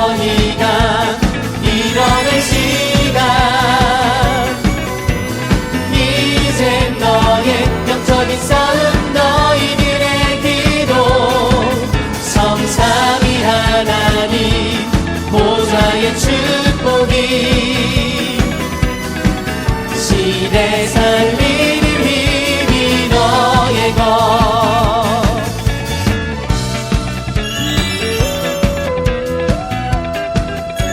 너희가 이뤄낸 시간 이젠 너의 영적인 싸움 너희들의 기도 성삼위 하나님 보좌의 축복이 시대 살리는 힘이 너의 것.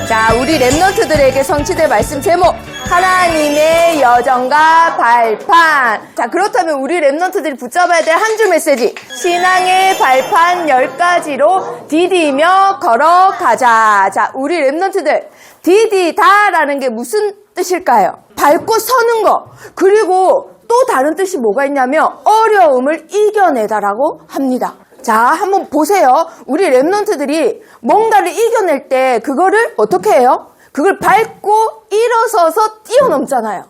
자, 우리 랩런트들에게 성취될 말씀 제목 하나님의 여정과 발판. 자, 그렇다면 우리 랩런트들이 붙잡아야 될 한 줄 메시지 신앙의 발판 10가지로 디디며 걸어가자. 자, 우리 랩런트들 디디다라는 게 무슨 뜻일까요? 밟고 서는 거. 그리고 또 다른 뜻이 뭐가 있냐면 어려움을 이겨내다라고 합니다. 자, 한번 보세요. 우리 랩런트들이 뭔가를 이겨낼 때 그거를 어떻게 해요? 그걸 밟고 일어서서 뛰어넘잖아요.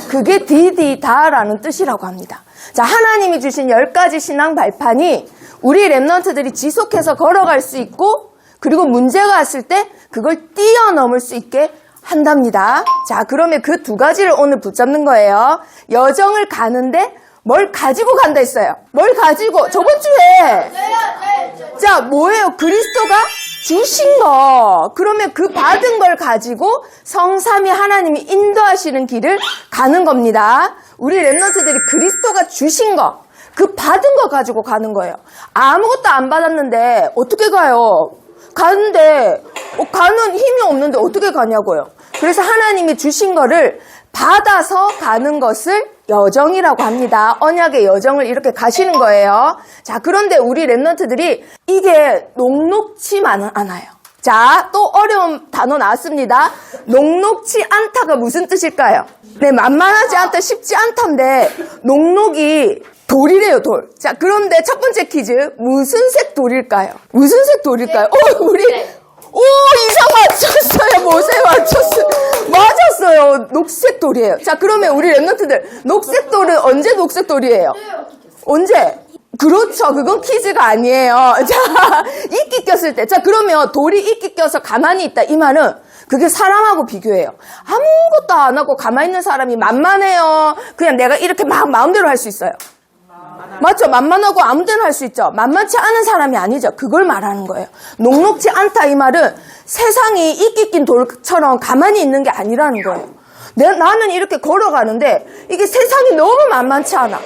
그게 디디다라는 뜻이라고 합니다. 자, 하나님이 주신 10가지 신앙 발판이 우리 랩런트들이 지속해서 걸어갈 수 있고 그리고 문제가 왔을 때 그걸 뛰어넘을 수 있게 한답니다. 자, 그러면 그 두 가지를 오늘 붙잡는 거예요. 여정을 가는데 뭘 가지고 간다 했어요. 뭘 가지고? 저번 주에. 자, 뭐예요? 그리스도가 주신 거. 그러면 그 받은 걸 가지고 성삼위 하나님이 인도하시는 길을 가는 겁니다. 우리 랩런트들이 그리스도가 주신 거, 그 받은 거 가지고 가는 거예요. 아무것도 안 받았는데 어떻게 가요? 가는데 가는 힘이 없는데 어떻게 가냐고요. 그래서 하나님이 주신 거를 받아서 가는 것을 여정이라고 합니다. 언약의 여정을 이렇게 가시는 거예요. 자, 그런데 우리 랩런트들이 이게 녹록지만은 않아요. 자, 또 어려운 단어 나왔습니다. 녹록지 않다가 무슨 뜻일까요? 네, 만만하지 않다, 쉽지 않다인데 녹록이 돌이래요, 돌. 자, 그런데 첫 번째 퀴즈, 무슨 색 돌일까요? 무슨 색 돌일까요? 우리 오, 이상 맞췄어요. 뭐세 맞췄어요. 맞았어요. 녹색 돌이에요. 자, 그러면 우리 랩런트들 녹색 돌은 언제 녹색 돌이에요? 언제? 그렇죠. 그건 퀴즈가 아니에요. 자, 이끼 꼈을 때. 자, 그러면 돌이 이끼 껴서 가만히 있다. 이 말은 그게 사람하고 비교해요. 아무것도 안 하고 가만히 있는 사람이 만만해요. 그냥 내가 이렇게 막 마음대로 할 수 있어요. 맞죠? 만만하고 아무데나 할 수 있죠. 만만치 않은 사람이 아니죠. 그걸 말하는 거예요. 녹록지 않다 이 말은 세상이 이끼 낀 돌처럼 가만히 있는 게 아니라는 거예요. 나는 이렇게 걸어가는데 이게 세상이 너무 만만치 않아.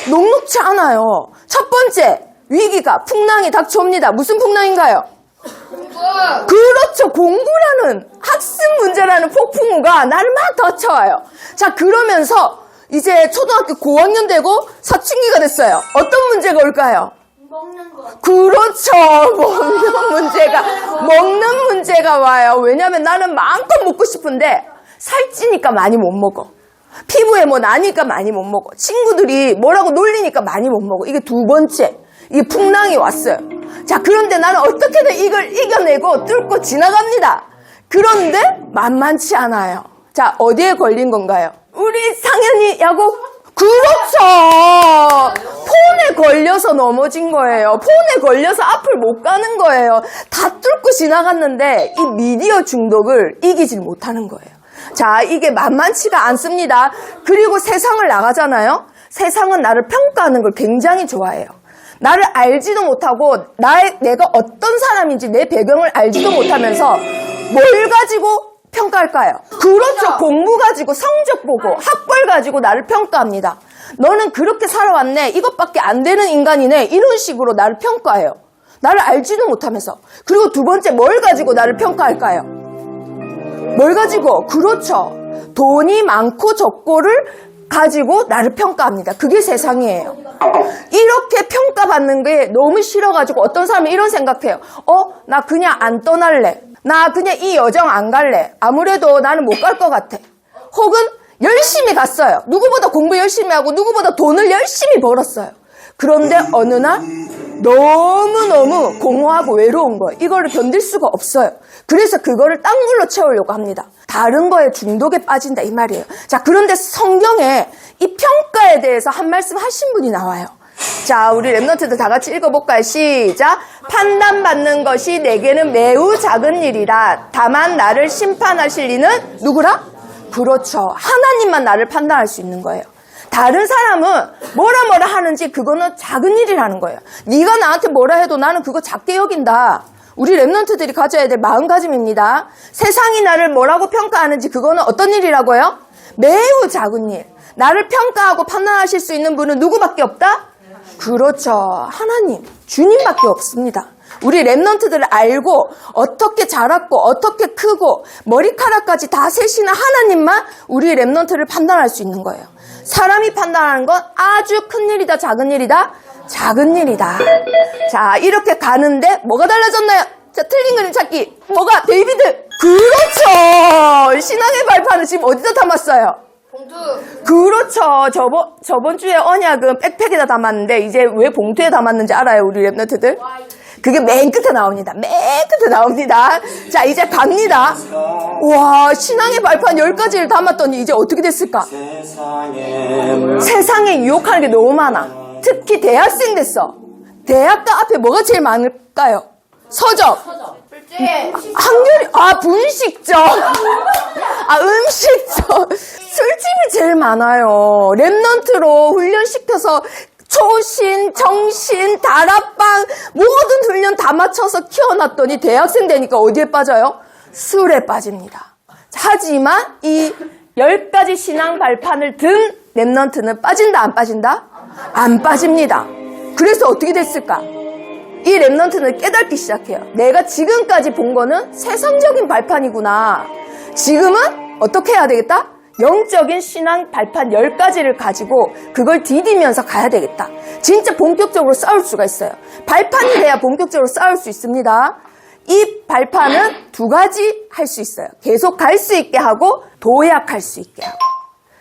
녹록지 않아요. 첫 번째 위기가 풍랑이 닥쳐옵니다. 무슨 풍랑인가요? 그렇죠. 공부라는 학습 문제라는 폭풍우가 나를 막 덮쳐와요. 자, 그러면서 이제 초등학교 고학년 되고 사춘기가 됐어요. 어떤 문제가 올까요? 먹는 거. 그렇죠. 먹는 문제가 와요. 왜냐면 나는 마음껏 먹고 싶은데 살찌니까 많이 못 먹어. 피부에 뭐 나니까 많이 못 먹어. 친구들이 뭐라고 놀리니까 많이 못 먹어. 이게 두 번째. 이게 풍랑이 왔어요. 자, 그런데 나는 어떻게든 이걸 이겨내고 뚫고 지나갑니다. 그런데 만만치 않아요. 자, 어디에 걸린 건가요? 우리 상현이 야구? 그렇죠. 폰에 걸려서 넘어진 거예요. 폰에 걸려서 앞을 못 가는 거예요. 다 뚫고 지나갔는데 이 미디어 중독을 이기질 못하는 거예요. 자, 이게 만만치가 않습니다. 그리고 세상을 나가잖아요. 세상은 나를 평가하는 걸 굉장히 좋아해요. 나를 알지도 못하고 내가 어떤 사람인지 내 배경을 알지도 못하면서 뭘 가지고 평가할까요? 그렇죠. 공부 가지고 성적 보고 학벌 가지고 나를 평가합니다. 너는 그렇게 살아왔네. 이것밖에 안 되는 인간이네. 이런 식으로 나를 평가해요. 나를 알지도 못하면서. 그리고 두 번째 뭘 가지고 나를 평가할까요? 뭘 가지고? 그렇죠. 돈이 많고 적고를 가지고 나를 평가합니다. 그게 세상이에요. 이렇게 평가받는 게 너무 싫어가지고 어떤 사람은 이런 생각해요. 나 그냥 안 떠날래. 나 그냥 이 여정 안 갈래. 아무래도 나는 못 갈 것 같아. 혹은 열심히 갔어요. 누구보다 공부 열심히 하고 누구보다 돈을 열심히 벌었어요. 그런데 어느 날 너무너무 공허하고 외로운 거예요. 이거를 견딜 수가 없어요. 그래서 그거를 딴 걸로 채우려고 합니다. 다른 거에 중독에 빠진다 이 말이에요. 자, 그런데 성경에 이 평가에 대해서 한 말씀 하신 분이 나와요. 자, 우리 랩런트들 다 같이 읽어볼까요? 시작. 판단받는 것이 내게는 매우 작은 일이라. 다만 나를 심판하실 이는 누구라? 그렇죠. 하나님만 나를 판단할 수 있는 거예요. 다른 사람은 뭐라 하는지 그거는 작은 일이라는 거예요. 네가 나한테 뭐라 해도 나는 그거 작게 여긴다. 우리 랩런트들이 가져야 될 마음가짐입니다. 세상이 나를 뭐라고 평가하는지 그거는 어떤 일이라고요? 매우 작은 일. 나를 평가하고 판단하실 수 있는 분은 누구밖에 없다? 그렇죠. 하나님, 주님밖에 없습니다. 우리 랩런트들을 알고 어떻게 자랐고 어떻게 크고 머리카락까지 다 세시는 하나님만 우리 랩런트를 판단할 수 있는 거예요. 사람이 판단하는 건 아주 큰 일이다, 작은 일이다? 작은 일이다. 자, 이렇게 가는데 뭐가 달라졌나요? 자, 틀린 그림 찾기. 뭐가? 데이비드. 그렇죠. 신앙의 발판은 지금 어디다 담았어요? 봉투. 그렇죠. 저번 주에 언약은 백팩에다 담았는데 이제 왜 봉투에 담았는지 알아요, 우리 랩런트들? 그게 맨 끝에 나옵니다. 맨 끝에 나옵니다. 자, 이제 갑니다. 와, 신앙의 발판 10가지를 담았더니 이제 어떻게 됐을까? 세상에 유혹하는 게 너무 많아. 특히 대학생 됐어. 대학가 앞에 뭐가 제일 많을까요? 서적. 학렬이, 분식점. 음식점. 술집이 제일 많아요. 랩런트로 훈련시켜서 초신, 정신, 다락방 모든 훈련 다 맞춰서 키워놨더니 대학생 되니까 어디에 빠져요? 술에 빠집니다. 하지만 이 10가지 신앙 발판을 든 랩런트는 빠진다, 안 빠진다? 안 빠집니다. 그래서 어떻게 됐을까? 이 랩런트는 깨닫기 시작해요. 내가 지금까지 본 거는 세상적인 발판이구나. 지금은 어떻게 해야 되겠다? 영적인 신앙 발판 10가지를 가지고 그걸 디디면서 가야 되겠다. 진짜 본격적으로 싸울 수가 있어요. 발판이 돼야 본격적으로 싸울 수 있습니다. 이 발판은 2가지 할 수 있어요. 계속 갈 수 있게 하고 도약할 수 있게 하고.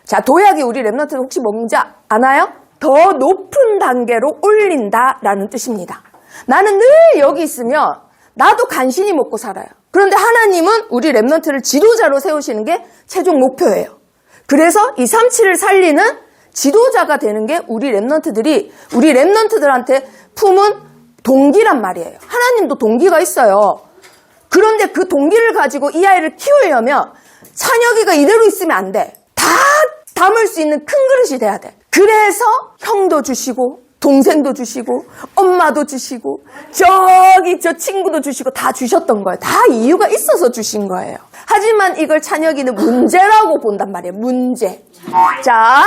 자, 도약이 우리 랩런트는 혹시 뭔지 아나요? 더 높은 단계로 올린다라는 뜻입니다. 나는 늘 여기 있으면 나도 간신히 먹고 살아요. 그런데 하나님은 우리 랩런트를 지도자로 세우시는 게 최종 목표예요. 그래서 237을 살리는 지도자가 되는 게 우리 랩런트들한테 품은 동기란 말이에요. 하나님도 동기가 있어요. 그런데 그 동기를 가지고 이 아이를 키우려면 찬혁이가 이대로 있으면 안 돼. 다 담을 수 있는 큰 그릇이 돼야 돼. 그래서 형도 주시고 동생도 주시고 엄마도 주시고 저기 저 친구도 주시고 다 주셨던 거예요. 다 이유가 있어서 주신 거예요. 하지만 이걸 찬혁이는 문제라고 본단 말이에요. 문제. 자,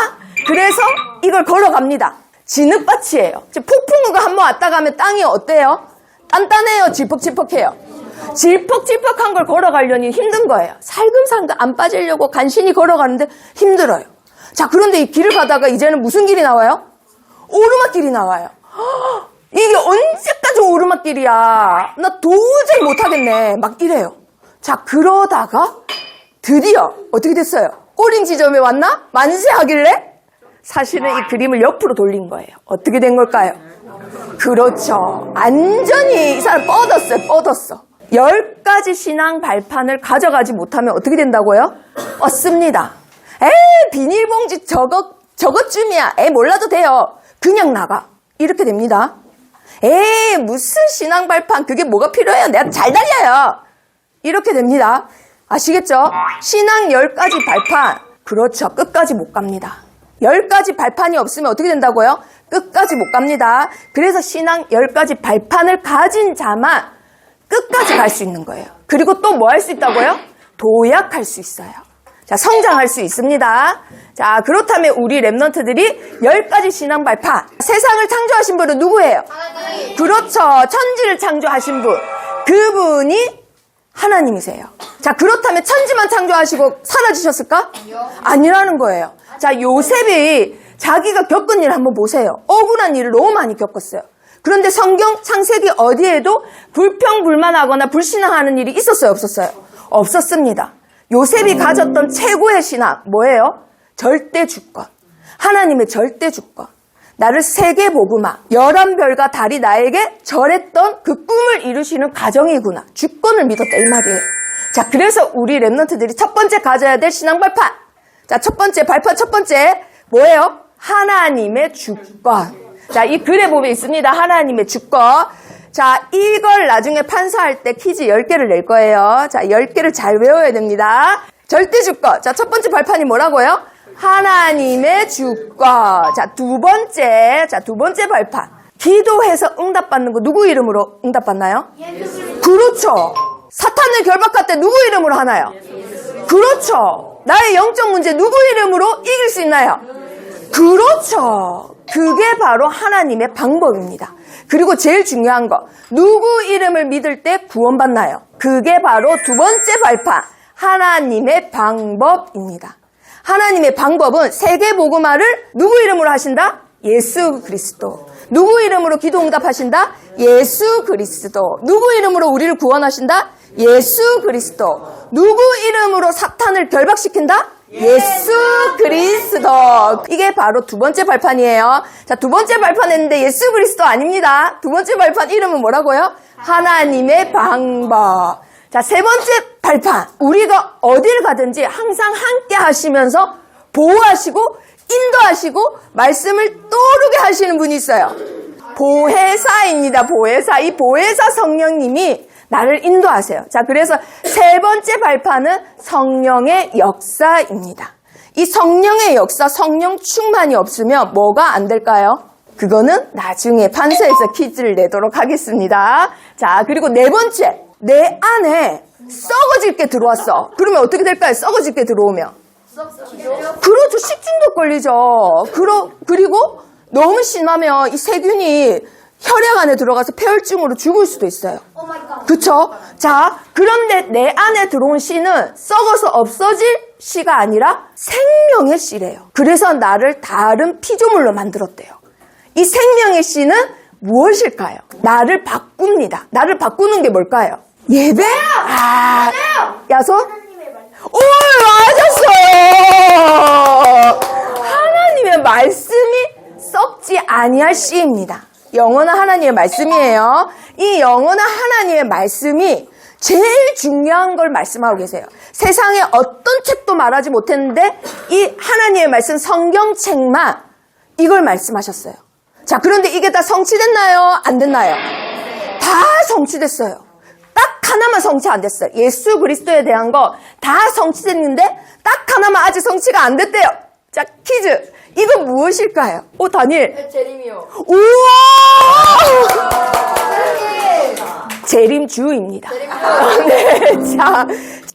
그래서 이걸 걸어갑니다. 진흙밭이에요. 폭풍우가 한번 왔다 가면 땅이 어때요? 단단해요? 질퍽질퍽해요? 질퍽질퍽한 걸 걸어가려니 힘든 거예요. 살금살금 안 빠지려고 간신히 걸어가는데 힘들어요. 자, 그런데 이 길을 가다가 이제는 무슨 길이 나와요? 오르막길이 나와요. 이게 언제까지 오르막길이야? 나 도저히 못하겠네. 막 이래요. 자, 그러다가 드디어 어떻게 됐어요? 꼬린 지점에 왔나? 만세하길래? 사실은 이 그림을 옆으로 돌린 거예요. 어떻게 된 걸까요? 그렇죠. 완전히 이 사람 뻗었어. 10가지 신앙 발판을 가져가지 못하면 어떻게 된다고요? 뻗습니다. 비닐봉지 저것쯤이야. 몰라도 돼요. 그냥 나가. 이렇게 됩니다. 무슨 신앙 발판, 그게 뭐가 필요해요? 내가 잘 달려요. 이렇게 됩니다. 아시겠죠? 신앙 10가지 발판. 그렇죠. 끝까지 못 갑니다. 10가지 발판이 없으면 어떻게 된다고요? 끝까지 못 갑니다. 그래서 신앙 10가지 발판을 가진 자만 끝까지 갈 수 있는 거예요. 그리고 또 뭐 할 수 있다고요? 도약할 수 있어요. 자, 성장할 수 있습니다. 자, 그렇다면 우리 랩런트들이 10가지 신앙 발판. 세상을 창조하신 분은 누구예요? 하나님. 그렇죠. 천지를 창조하신 분. 그분이 하나님이세요. 자, 그렇다면 천지만 창조하시고 사라지셨을까? 아니라는 거예요. 자, 요셉이 자기가 겪은 일 한번 보세요. 억울한 일을 너무 많이 겪었어요. 그런데 성경 창세기 어디에도 불평불만하거나 불신앙하는 일이 있었어요? 없었어요? 없었습니다. 요셉이 가졌던 최고의 신앙 뭐예요? 절대 주권. 하나님의 절대 주권. 나를 세계 복음화, 11별과 달이 나에게 절했던 그 꿈을 이루시는 가정이구나. 주권을 믿었다 이 말이에요. 자, 그래서 우리 랩런트들이 첫 번째 가져야 될 신앙 발판. 자, 첫 번째 발판 첫 번째 뭐예요? 하나님의 주권. 자, 이 글에 보면 있습니다. 하나님의 주권. 자, 이걸 나중에 판사할 때 퀴즈 10개를 낼 거예요. 자, 10개를 잘 외워야 됩니다. 절대 주권. 자, 첫 번째 발판이 뭐라고요? 하나님의 주권. 자, 두 번째 발판. 기도해서 응답받는 거 누구 이름으로 응답받나요? 그렇죠. 사탄을 결박할 때 누구 이름으로 하나요? 그렇죠. 나의 영적 문제 누구 이름으로 이길 수 있나요? 그렇죠. 그게 바로 하나님의 방법입니다. 그리고 제일 중요한 거, 누구 이름을 믿을 때 구원받나요? 그게 바로 두 번째 발판, 하나님의 방법입니다. 하나님의 방법은 세계복음화를 누구 이름으로 하신다? 예수 그리스도. 누구 이름으로 기도 응답하신다? 예수 그리스도. 누구 이름으로 우리를 구원하신다? 예수 그리스도. 누구 이름으로 사탄을 결박시킨다? 예수 그리스도. 이게 바로 두 번째 발판이에요. 자, 두 번째 발판 했는데 예수 그리스도 아닙니다. 두 번째 발판 이름은 뭐라고요? 하나님의 방법. 자, 세 번째 발판. 우리가 어딜 가든지 항상 함께 하시면서 보호하시고 인도하시고 말씀을 떠오르게 하시는 분이 있어요. 보혜사입니다. 보혜사. 이 보혜사 성령님이 나를 인도하세요. 자, 그래서 세 번째 발판은 성령의 역사입니다. 이 성령의 역사, 성령 충만이 없으면 뭐가 안 될까요? 그거는 나중에 판서에서 퀴즈를 내도록 하겠습니다. 자, 그리고 네 번째. 내 안에 썩어질 게 들어왔어. 그러면 어떻게 될까요? 썩어질 게 들어오면. 그렇죠. 식중독 걸리죠. 그리고 너무 심하면 이 세균이 혈액 안에 들어가서 폐혈증으로 죽을 수도 있어요. 그렇죠? 자, 그런데 내 안에 들어온 씨는 썩어서 없어질 씨가 아니라 생명의 씨래요. 그래서 나를 다른 피조물로 만들었대요. 이 생명의 씨는 무엇일까요? 나를 바꿉니다. 나를 바꾸는 게 뭘까요? 예배? 야손? 오, 맞았어요. 하나님의 말씀이 썩지 아니할 씨입니다. 영원한 하나님의 말씀이에요. 이 영원한 하나님의 말씀이 제일 중요한 걸 말씀하고 계세요. 세상에 어떤 책도 말하지 못했는데 이 하나님의 말씀 성경책만 이걸 말씀하셨어요. 자, 그런데 이게 다 성취됐나요? 안 됐나요? 다 성취됐어요. 딱 하나만 성취 안 됐어요. 예수 그리스도에 대한 거 다 성취됐는데 딱 하나만 아직 성취가 안 됐대요. 자, 퀴즈. 이거 무엇일까요? 오, 다니엘. 재림이요. 우와! 재림주입니다. 네, 자,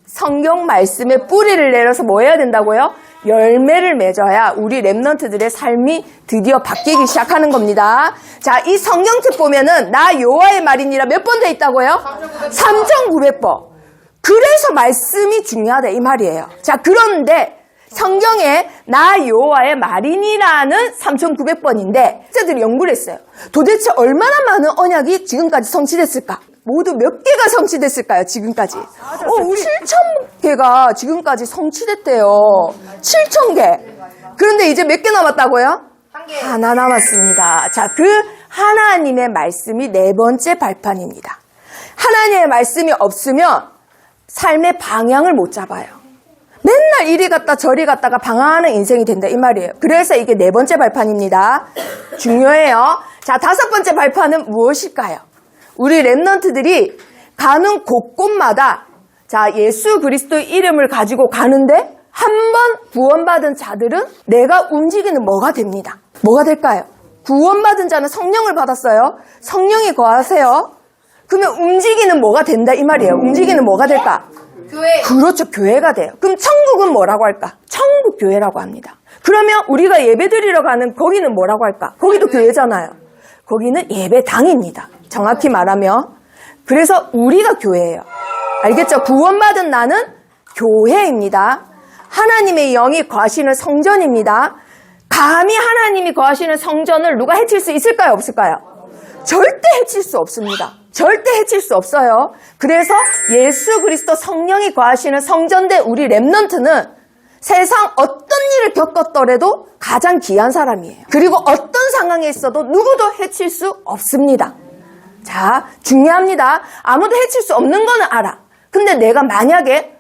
성경 말씀에 뿌리를 내려서 뭐 해야 된다고요? 열매를 맺어야 우리 랩런트들의 삶이 드디어 바뀌기 시작하는 겁니다. 자, 이 성경책 보면은 나 여호와의 말이니라 몇 번 돼 있다고요? 3,900번. 그래서 말씀이 중요하다 이 말이에요. 자, 그런데 성경에 나 여호와의 말이니라는 3,900번인데 학자들이 연구를 했어요. 도대체 얼마나 많은 언약이 지금까지 성취됐을까? 모두 몇 개가 성취됐을까요? 지금까지. 7,000개가 지금까지 성취됐대요. 7,000개. 그런데 이제 몇 개 남았다고요? 하나 남았습니다. 자, 그 하나님의 말씀이 네 번째 발판입니다. 하나님의 말씀이 없으면 삶의 방향을 못 잡아요. 맨날 이리 갔다 저리 갔다가 방황하는 인생이 된다 이 말이에요. 그래서 이게 네 번째 발판입니다. 중요해요. 자, 다섯 번째 발판은 무엇일까요? 우리 랩런트들이 가는 곳곳마다 자, 예수 그리스도의 이름을 가지고 가는데 한 번 구원받은 자들은 내가 움직이는 뭐가 됩니다. 뭐가 될까요? 구원받은 자는 성령을 받았어요. 성령이 거하세요. 그러면 움직이는 뭐가 된다 이 말이에요. 움직이는 뭐가 될까? 교회. 그렇죠. 교회가 돼요. 그럼 천국은 뭐라고 할까? 천국 교회라고 합니다. 그러면 우리가 예배드리러 가는 거기는 뭐라고 할까? 거기도 교회잖아요. 거기는 예배당입니다. 정확히 말하면. 그래서 우리가 교회예요. 알겠죠? 구원받은 나는 교회입니다. 하나님의 영이 거하시는 성전입니다. 감히 하나님이 거하시는 성전을 누가 해칠 수 있을까요? 없을까요? 절대 해칠 수 없습니다. 절대 해칠 수 없어요. 그래서 예수 그리스도 성령이 거하시는 성전대 우리 랩런트는 세상 어떤 일을 겪었더라도 가장 귀한 사람이에요. 그리고 어떤 상황에 있어도 누구도 해칠 수 없습니다. 자, 중요합니다. 아무도 해칠 수 없는 거는 알아. 근데 내가 만약에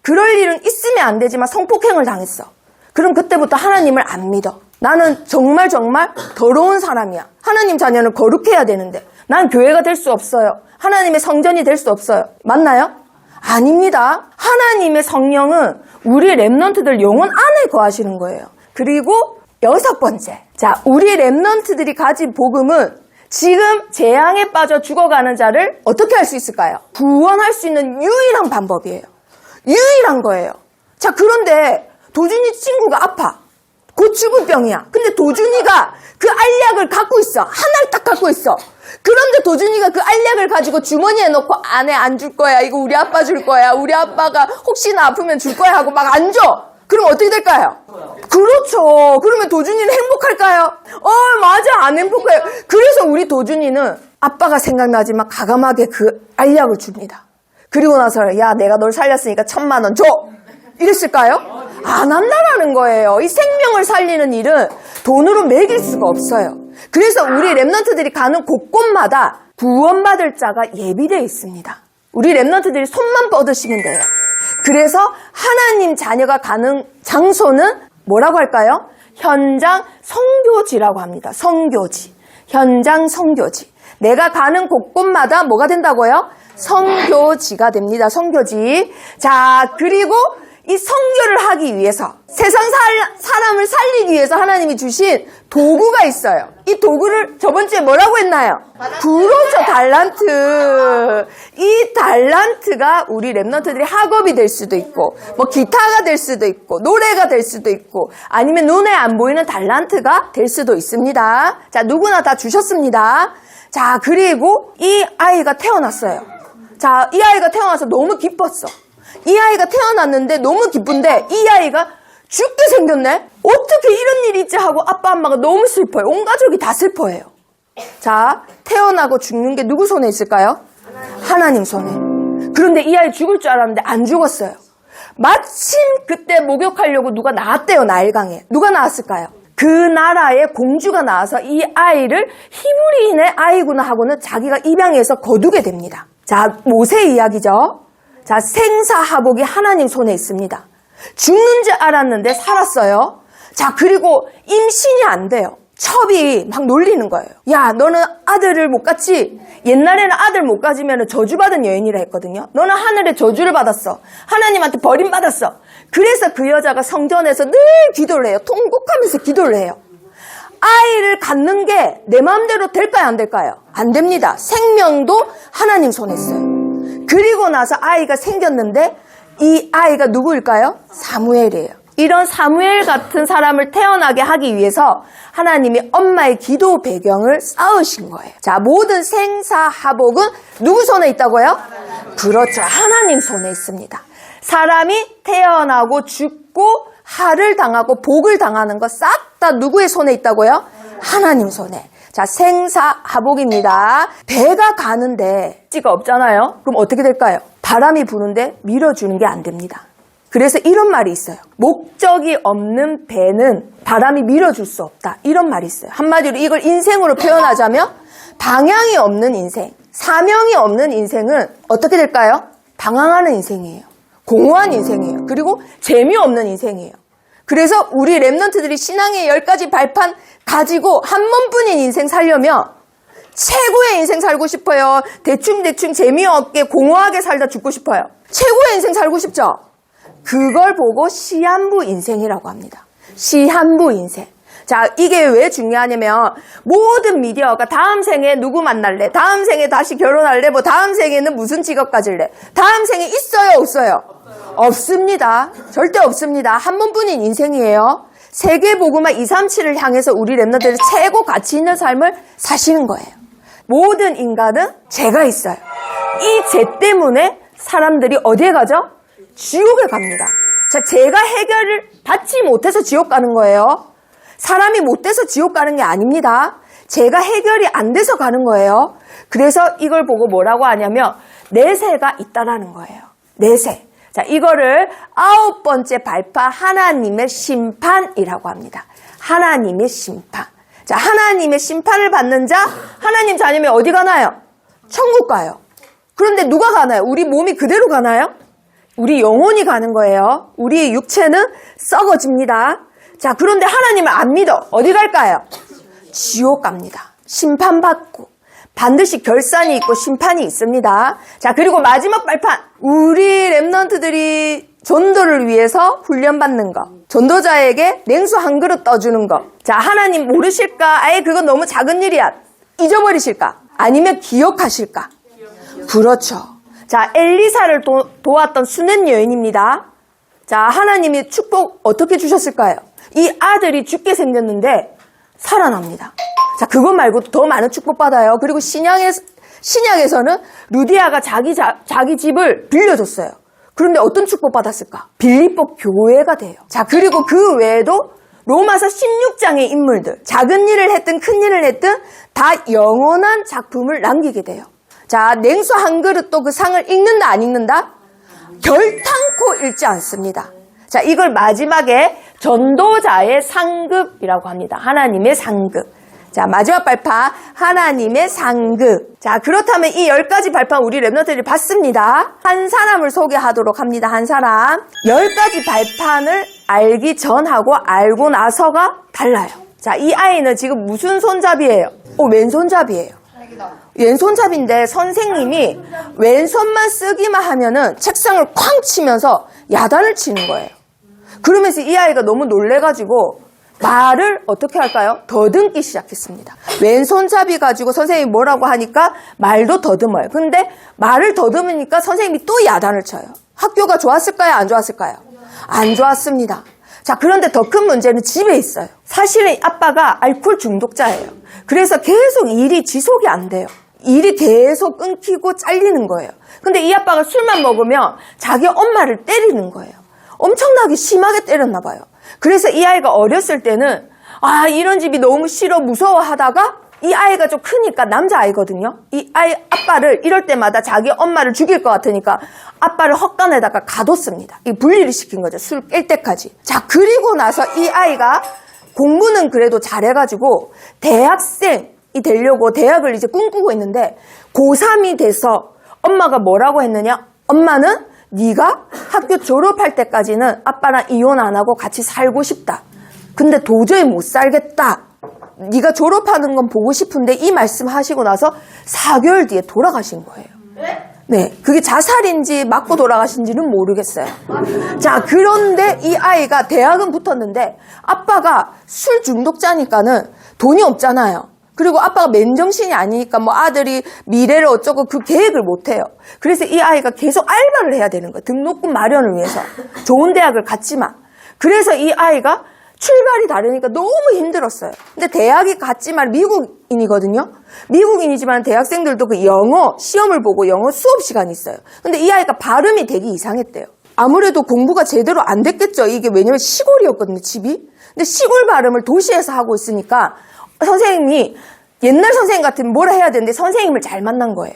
그럴 일은 있으면 안 되지만 성폭행을 당했어. 그럼 그때부터 하나님을 안 믿어. 나는 정말 더러운 사람이야. 하나님 자녀는 거룩해야 되는데 난 교회가 될 수 없어요. 하나님의 성전이 될 수 없어요. 맞나요? 아닙니다. 하나님의 성령은 우리 렘넌트들 영혼 안에 거하시는 거예요. 그리고 6번째. 자, 우리 렘넌트들이 가진 복음은 지금 재앙에 빠져 죽어가는 자를 어떻게 할 수 있을까요? 구원할 수 있는 유일한 방법이에요. 유일한 거예요. 자, 그런데 도준이 친구가 아파. 곧 죽을 병이야. 근데 도준이가 그 알약을 갖고 있어. 하나를 딱 갖고 있어. 그런데 도준이가 그 알약을 가지고 주머니에 넣고 안에 안 줄 거야. 이거 우리 아빠 줄 거야. 우리 아빠가 혹시나 아프면 줄 거야 하고 막 안 줘. 그럼 어떻게 될까요? 그렇죠. 그러면 도준이는 행복할까요? 맞아. 안 행복해요. 그래서 우리 도준이는 아빠가 생각나지만 가감하게 그 알약을 줍니다. 그리고 나서 야, 내가 널 살렸으니까 1,000,000원 줘. 이랬을까요? 안 한다라는 거예요. 이 생명을 살리는 일은 돈으로 매길 수가 없어요. 그래서 우리 렘넌트들이 가는 곳곳마다 구원받을 자가 예비되어 있습니다. 우리 렘넌트들이 손만 뻗으시면 돼요. 그래서 하나님 자녀가 가는 장소는 뭐라고 할까요? 현장 선교지라고 합니다. 선교지. 현장 선교지. 내가 가는 곳곳마다 뭐가 된다고요? 선교지가 됩니다. 선교지. 자, 그리고 이 선교를 하기 위해서 세상 사람을 살리기 위해서 하나님이 주신 도구가 있어요. 이 도구를 저번 주에 뭐라고 했나요? 그렇죠. 달란트. 이 달란트가 우리 렘넌트들이 학업이 될 수도 있고 뭐 기타가 될 수도 있고 노래가 될 수도 있고 아니면 눈에 안 보이는 달란트가 될 수도 있습니다. 자, 누구나 다 주셨습니다. 자, 그리고 이 아이가 태어났어요. 자, 이 아이가 태어나서 너무 기뻤어. 이 아이가 태어났는데 너무 기쁜데 이 아이가 죽게 생겼네? 어떻게 이런 일이 있지 하고 아빠 엄마가 너무 슬퍼요. 온 가족이 다 슬퍼해요. 자, 태어나고 죽는 게 누구 손에 있을까요? 하나님 손에. 그런데 이 아이 죽을 줄 알았는데 안 죽었어요. 마침 그때 목욕하려고 누가 나왔대요. 나일강에. 누가 나왔을까요? 그 나라의 공주가 나와서 이 아이를 히브리인의 아이구나 하고는 자기가 입양해서 거두게 됩니다. 자, 모세 이야기죠. 자, 생사하복이 하나님 손에 있습니다. 죽는 줄 알았는데 살았어요. 자, 그리고 임신이 안 돼요. 첩이 막 놀리는 거예요. 야, 너는 아들을 못 갖지? 옛날에는 아들 못 가지면 저주받은 여인이라 했거든요. 너는 하늘에 저주를 받았어. 하나님한테 버림받았어. 그래서 그 여자가 성전에서 늘 기도를 해요. 통곡하면서 기도를 해요. 아이를 갖는 게 내 마음대로 될까요? 안 될까요? 안 됩니다. 생명도 하나님 손에 있어요. 그리고 나서 아이가 생겼는데 이 아이가 누구일까요? 사무엘이에요. 이런 사무엘 같은 사람을 태어나게 하기 위해서 하나님이 엄마의 기도 배경을 쌓으신 거예요. 자, 모든 생사하복은 누구 손에 있다고요? 그렇죠. 하나님 손에 있습니다. 사람이 태어나고 죽고 할을 당하고 복을 당하는 거 싹 다 누구의 손에 있다고요? 하나님 손에. 자, 생사하복입니다. 배가 가는데 찌가 없잖아요. 그럼 어떻게 될까요? 바람이 부는데 밀어주는 게 안 됩니다. 그래서 이런 말이 있어요. 목적이 없는 배는 바람이 밀어줄 수 없다. 이런 말이 있어요. 한마디로 이걸 인생으로 표현하자면 방향이 없는 인생, 사명이 없는 인생은 어떻게 될까요? 방황하는 인생이에요. 공허한 인생이에요. 그리고 재미없는 인생이에요. 그래서 우리 렘넌트들이 신앙의 10가지 발판 가지고 한 번뿐인 인생 살려면 최고의 인생 살고 싶어요. 대충 재미없게 공허하게 살다 죽고 싶어요. 최고의 인생 살고 싶죠? 그걸 보고 시한부 인생이라고 합니다. 시한부 인생. 자, 이게 왜 중요하냐면 모든 미디어가 다음 생에 누구 만날래? 다음 생에 다시 결혼할래? 뭐 다음 생에는 무슨 직업 가질래? 다음 생에 있어요? 없어요? 없습니다. 절대 없습니다. 한 번뿐인 인생이에요. 세계복음화 237을 향해서 우리 렘넌트들이 최고 가치 있는 삶을 사시는 거예요. 모든 인간은 죄가 있어요. 이 죄 때문에 사람들이 어디에 가죠? 지옥에 갑니다. 자, 죄가 해결을 받지 못해서 지옥 가는 거예요. 사람이 못돼서 지옥 가는 게 아닙니다. 죄가 해결이 안 돼서 가는 거예요. 그래서 이걸 보고 뭐라고 하냐면 내세가 있다라는 거예요. 내세. 자, 이거를 9번째 발파 하나님의 심판이라고 합니다. 하나님의 심판. 자, 하나님의 심판을 받는 자, 하나님 자녀면 어디 가나요? 천국 가요. 그런데 누가 가나요? 우리 몸이 그대로 가나요? 우리 영혼이 가는 거예요. 우리 육체는 썩어집니다. 자, 그런데 하나님을 안 믿어. 어디 갈까요? 지옥 갑니다. 심판받고 반드시 결산이 있고 심판이 있습니다. 자, 그리고 마지막 발판. 우리 랩런트들이 전도를 위해서 훈련받는 거. 전도자에게 냉수 한 그릇 떠주는 거. 자, 하나님 모르실까? 아예 그건 너무 작은 일이야. 잊어버리실까? 아니면 기억하실까? 그렇죠. 자, 엘리사를 도왔던 수넷 여인입니다. 자, 하나님이 축복 어떻게 주셨을까요? 이 아들이 죽게 생겼는데 살아납니다. 자, 그것 말고도 더 많은 축복 받아요. 그리고 신약에서는 루디아가 자기 집을 빌려줬어요. 그런데 어떤 축복 받았을까? 빌립보 교회가 돼요. 자, 그리고 그 외에도 로마서 16장의 인물들, 작은 일을 했든 큰 일을 했든 다 영원한 작품을 남기게 돼요. 자, 냉수 한 그릇도 그 상을 읽는다 안 읽는다? 결탄코 읽지 않습니다. 자, 이걸 마지막에 전도자의 상급이라고 합니다. 하나님의 상급. 자, 마지막 발판, 하나님의 상급. 자, 그렇다면 이 10가지 발판 우리 랩런트들이 봤습니다. 한 사람을 소개하도록 합니다. 한 사람. 10가지 발판을 알기 전하고 알고 나서가 달라요. 자, 이 아이는 지금 무슨 손잡이에요? 왼손잡이에요. 왼손잡이인데 선생님이 왼손만 쓰기만 하면은 책상을 쾅 치면서 야단을 치는 거예요. 그러면서 이 아이가 너무 놀래가지고 말을 어떻게 할까요? 더듬기 시작했습니다. 왼손잡이 가지고 선생님이 뭐라고 하니까 말도 더듬어요. 근데 말을 더듬으니까 선생님이 또 야단을 쳐요. 학교가 좋았을까요? 안 좋았을까요? 안 좋았습니다. 자, 그런데 더 큰 문제는 집에 있어요. 사실은 아빠가 알코올 중독자예요. 그래서 계속 일이 지속이 안 돼요. 일이 계속 끊기고 잘리는 거예요. 근데 이 아빠가 술만 먹으면 자기 엄마를 때리는 거예요. 엄청나게 심하게 때렸나 봐요. 그래서 이 아이가 어렸을 때는 이런 집이 너무 싫어 무서워 하다가 이 아이가 좀 크니까 남자아이거든요. 이 아이 아빠를 이럴 때마다 자기 엄마를 죽일 것 같으니까 아빠를 헛간에다가 가뒀습니다. 이 분리를 시킨 거죠. 술 깰 때까지. 자, 그리고 나서 이 아이가 공부는 그래도 잘해가지고 대학생이 되려고 대학을 이제 꿈꾸고 있는데 고3이 돼서 엄마가 뭐라고 했느냐? 엄마는 네가 학교 졸업할 때까지는 아빠랑 이혼 안 하고 같이 살고 싶다. 근데 도저히 못 살겠다. 네가 졸업하는 건 보고 싶은데 이 말씀하시고 나서 4개월 뒤에 돌아가신 거예요. 네, 그게 자살인지 맞고 돌아가신지는 모르겠어요. 자, 그런데 이 아이가 대학은 붙었는데 아빠가 술 중독자니까는 돈이 없잖아요. 그리고 아빠가 맨정신이 아니니까 뭐 아들이 미래를 어쩌고 그 계획을 못해요. 그래서 이 아이가 계속 알바를 해야 되는 거예요. 등록금 마련을 위해서. 좋은 대학을 갔지만. 그래서 이 아이가 출발이 다르니까 너무 힘들었어요. 근데 대학이 갔지만 미국인이거든요. 미국인이지만 대학생들도 그 영어 시험을 보고 영어 수업 시간이 있어요. 근데 이 아이가 발음이 되게 이상했대요. 아무래도 공부가 제대로 안 됐겠죠. 이게 왜냐면 시골이었거든요, 집이. 근데 시골 발음을 도시에서 하고 있으니까 선생님이 옛날 선생님 같으면 뭐라 해야 되는데 선생님을 잘 만난 거예요.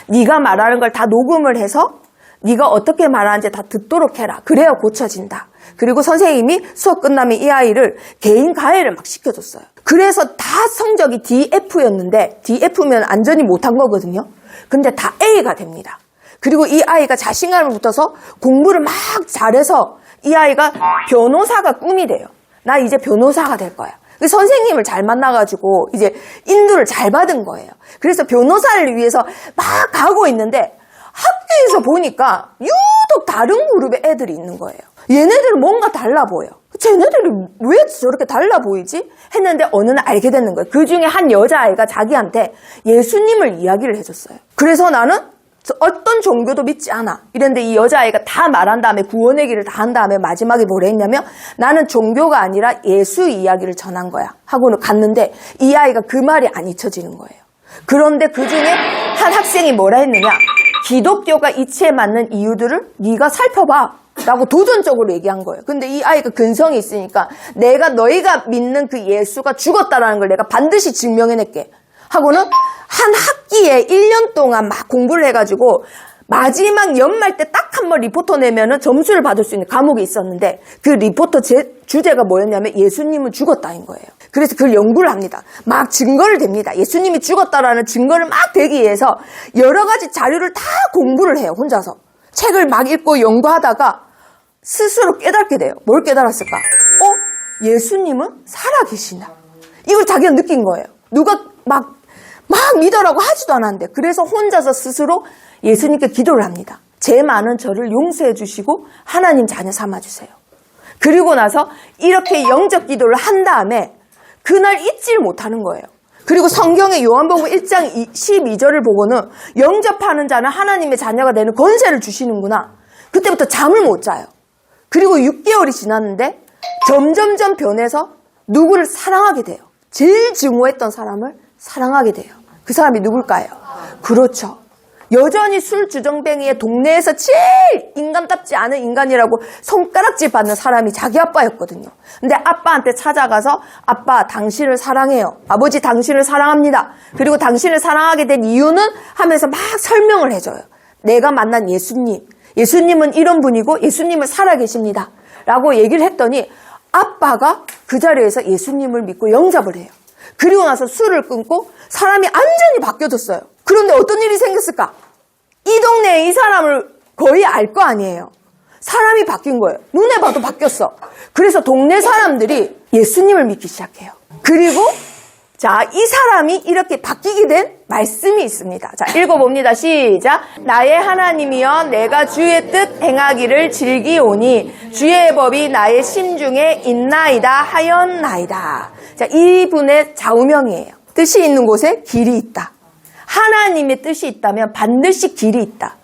네가 말하는 걸 다 녹음을 해서 네가 어떻게 말하는지 다 듣도록 해라. 그래야 고쳐진다. 그리고 선생님이 수업 끝나면 이 아이를 개인 과외를 막 시켜줬어요. 그래서 다 성적이 DF였는데 DF면 안전히 못한 거거든요. 근데 다 A가 됩니다. 그리고 이 아이가 자신감을 붙어서 공부를 막 잘해서 이 아이가 변호사가 꿈이 돼요. 나 이제 변호사가 될 거야. 선생님을 잘 만나가지고 이제 인도를 잘 받은 거예요. 그래서 변호사를 위해서 막 가고 있는데 학교에서 보니까 유독 다른 그룹의 애들이 있는 거예요. 얘네들은 뭔가 달라 보여. 쟤네들이 왜 저렇게 달라 보이지? 했는데 어느 날 알게 되는 거예요. 그 중에 한 여자아이가 자기한테 예수님을 이야기를 해줬어요. 그래서 나는 어떤 종교도 믿지 않아. 이랬는데 이 여자아이가 다 말한 다음에 구원의 길을 다 한 다음에 마지막에 뭐라 했냐면 나는 종교가 아니라 예수 이야기를 전한 거야. 하고는 갔는데 이 아이가 그 말이 안 잊혀지는 거예요. 그런데 그 중에 한 학생이 뭐라 했느냐. 기독교가 이치에 맞는 이유들을 네가 살펴봐. 라고 도전적으로 얘기한 거예요. 근데 이 아이가 근성이 있으니까 너희가 믿는 그 예수가 죽었다라는 걸 내가 반드시 증명해낼게. 하고는 한 학기에 1년 동안 막 공부를 해가지고 마지막 연말 때 딱 한 번 리포터 내면은 점수를 받을 수 있는 과목이 있었는데 그 리포터 주제가 뭐였냐면 예수님은 죽었다인 거예요. 그래서 그걸 연구를 합니다. 막 증거를 댑니다. 예수님이 죽었다라는 증거를 막 대기 위해서 여러 가지 자료를 다 공부를 해요. 혼자서. 책을 막 읽고 연구하다가 스스로 깨닫게 돼요. 뭘 깨달았을까? 예수님은 살아계신다. 이걸 자기가 느낀 거예요. 누가 막 믿으라고 하지도 않았는데. 그래서 혼자서 스스로 예수님께 기도를 합니다. 죄 많은 저를 용서해 주시고 하나님 자녀 삼아주세요. 그리고 나서 이렇게 영접 기도를 한 다음에 그날 잊지를 못하는 거예요. 그리고 성경의 요한복음 1장 12절을 보고는 영접하는 자는 하나님의 자녀가 되는 권세를 주시는구나. 그때부터 잠을 못 자요. 그리고 6개월이 지났는데 점점점 변해서 누구를 사랑하게 돼요. 제일 증오했던 사람을 사랑하게 돼요. 그 사람이 누굴까요? 그렇죠. 여전히 술주정뱅이의 동네에서 제일 인간답지 않은 인간이라고 손가락질 받는 사람이 자기 아빠였거든요. 근데 아빠한테 찾아가서 아빠 당신을 사랑해요. 아버지 당신을 사랑합니다. 그리고 당신을 사랑하게 된 이유는 하면서 막 설명을 해줘요. 내가 만난 예수님은 이런 분이고 예수님은 살아계십니다. 라고 얘기를 했더니 아빠가 그 자리에서 예수님을 믿고 영접을 해요. 그리고 나서 술을 끊고 사람이 완전히 바뀌어졌어요. 그런데 어떤 일이 생겼을까? 이 동네에 이 사람을 거의 알 거 아니에요. 사람이 바뀐 거예요. 눈에 봐도 바뀌었어. 그래서 동네 사람들이 예수님을 믿기 시작해요. 그리고 자, 이 사람이 이렇게 바뀌게 된 말씀이 있습니다. 자, 읽어봅니다. 시작. 나의 하나님이여 내가 주의 뜻 행하기를 즐기오니 주의 법이 나의 심중에 있나이다 하였나이다. 자, 이분의 좌우명이에요. 뜻이 있는 곳에 길이 있다. 하나님의 뜻이 있다면 반드시 길이 있다.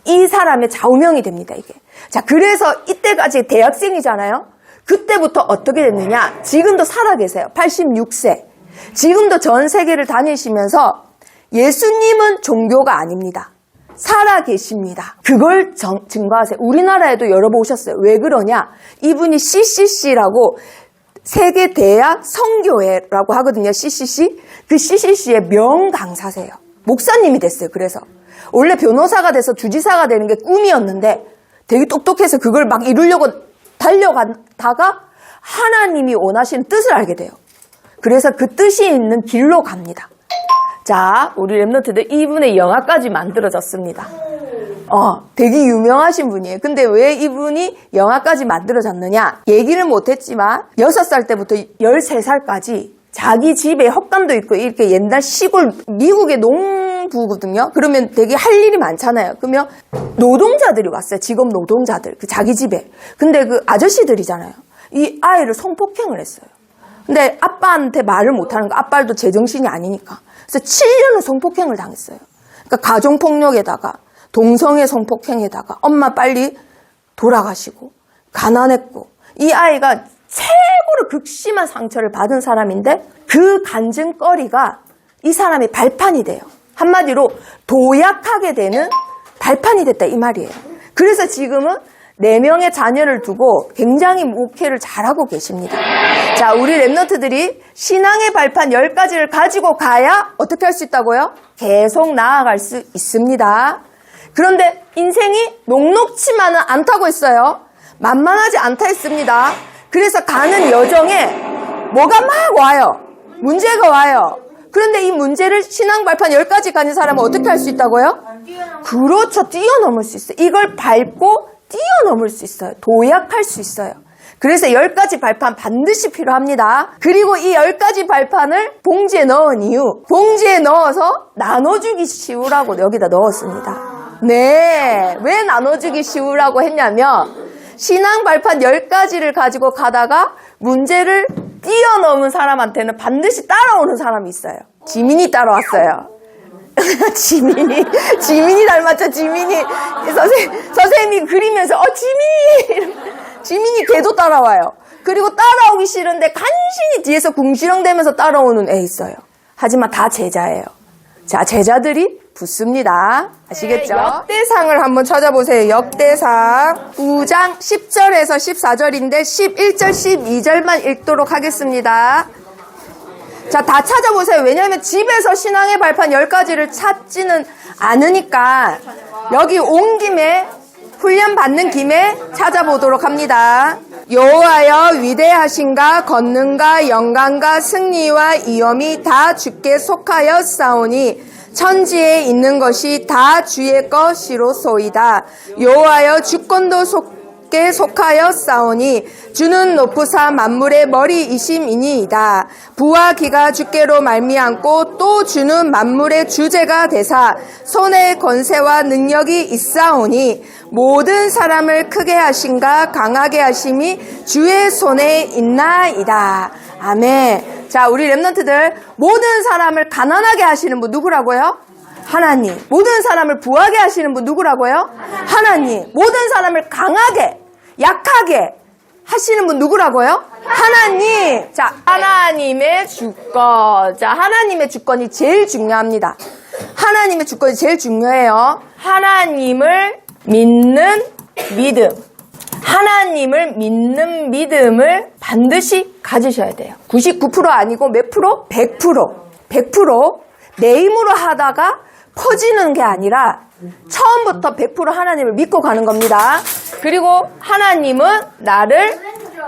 이 사람의 좌우명이 됩니다, 이게. 자, 그래서 이때까지 대학생이잖아요. 그때부터 어떻게 됐느냐? 지금도 살아계세요. 86세. 지금도 전 세계를 다니시면서 예수님은 종교가 아닙니다. 살아계십니다. 그걸 증거하세요. 우리나라에도 여러 번 오셨어요. 왜 그러냐? 이분이 CCC라고 세계 대학 선교회라고 하거든요. CCC. 그 CCC의 명강사세요. 목사님이 됐어요. 그래서 원래 변호사가 돼서 주지사가 되는 게 꿈이었는데 되게 똑똑해서 그걸 막 이루려고 달려가다가 하나님이 원하시는 뜻을 알게 돼요. 그래서 그 뜻이 있는 길로 갑니다. 자, 우리 랩런트들 이분의 영화까지 만들어졌습니다. 되게 유명하신 분이에요. 근데 왜 이분이 영화까지 만들어졌느냐? 얘기를 못했지만 6살 때부터 13살까지 자기 집에 헛간도 있고 이렇게 옛날 시골 미국의 농부거든요. 그러면 되게 할 일이 많잖아요. 그러면 노동자들이 왔어요. 직업 노동자들. 그 자기 집에. 근데 그 아저씨들이잖아요. 이 아이를 성폭행을 했어요. 근데 아빠한테 말을 못하는 거. 아빠도 제정신이 아니니까. 그래서 7년을 성폭행을 당했어요. 그러니까 가정폭력에다가 동성애 성폭행에다가 엄마 빨리 돌아가시고 가난했고 이 아이가 최고로 극심한 상처를 받은 사람인데 그 간증거리가 이 사람의 발판이 돼요. 한마디로 도약하게 되는 발판이 됐다 이 말이에요. 그래서 지금은 4명의 자녀를 두고 굉장히 목회를 잘하고 계십니다. 자, 우리 랩런트들이 신앙의 발판 10가지를 가지고 가야 어떻게 할 수 있다고요? 계속 나아갈 수 있습니다. 그런데 인생이 녹록치만은 않다고 했어요. 만만하지 않다 했습니다. 그래서 가는 여정에 뭐가 막 와요. 문제가 와요. 그런데 이 문제를 신앙 발판 10가지 가진 사람은 어떻게 할 수 있다고요? 그렇죠. 뛰어넘을 수 있어요. 이걸 밟고 뛰어넘을 수 있어요. 도약할 수 있어요. 그래서 10가지 발판 반드시 필요합니다. 그리고 이 10가지 발판을 봉지에 넣은 이유, 봉지에 넣어서 나눠주기 쉬우라고 여기다 넣었습니다. 네, 왜 나눠주기 쉬우라고 했냐면 신앙 발판 10가지를 가지고 가다가 문제를 뛰어넘은 사람한테는 반드시 따라오는 사람이 있어요. 지민이 따라왔어요. 지민이 닮았죠, 지민이. 선생님이 그리면서, 지민이 걔도 따라와요. 그리고 따라오기 싫은데 간신히 뒤에서 궁시렁대면서 따라오는 애 있어요. 하지만 다 제자예요. 자, 제자들이 붙습니다. 아시겠죠? 역대상을 한번 찾아보세요. 역대상 9장 10절에서 14절인데 11절, 12절만 읽도록 하겠습니다. 자, 다 찾아보세요. 왜냐하면 집에서 신앙의 발판 10가지를 찾지는 않으니까 여기 온 김에 훈련 받는 김에 찾아보도록 합니다. 여호와여 위대하신가 권능과 영광과 승리와 위엄이 다 주께 속하여 싸우니 천지에 있는 것이 다 주의 것이로소이다. 여호와여 주권도 주께 속하여 싸우니 주는 높으사 만물의 머리이심이니이다. 부와 기가 주께로 말미암고 또 주는 만물의 주제가 되사 손에 권세와 능력이 있사오니 모든 사람을 크게 하신가 강하게 하심이 주의 손에 있나이다. 아멘. 자, 우리 렘넌트들 모든 사람을 가난하게 하시는 분 누구라고요? 하나님. 모든 사람을 부하게 하시는 분 누구라고요? 하나님. 모든 사람을 강하게, 약하게 하시는 분 누구라고요? 하나님. 자, 하나님의 주권. 자, 하나님의 주권이 제일 중요합니다. 하나님의 주권이 제일 중요해요. 하나님을 믿는 믿음. 하나님을 믿는 믿음을 반드시 가지셔야 돼요. 99% 아니고 몇 프로? 100%. 100%. 내 힘으로 하다가 퍼지는 게 아니라 처음부터 100% 하나님을 믿고 가는 겁니다. 그리고 하나님은 나를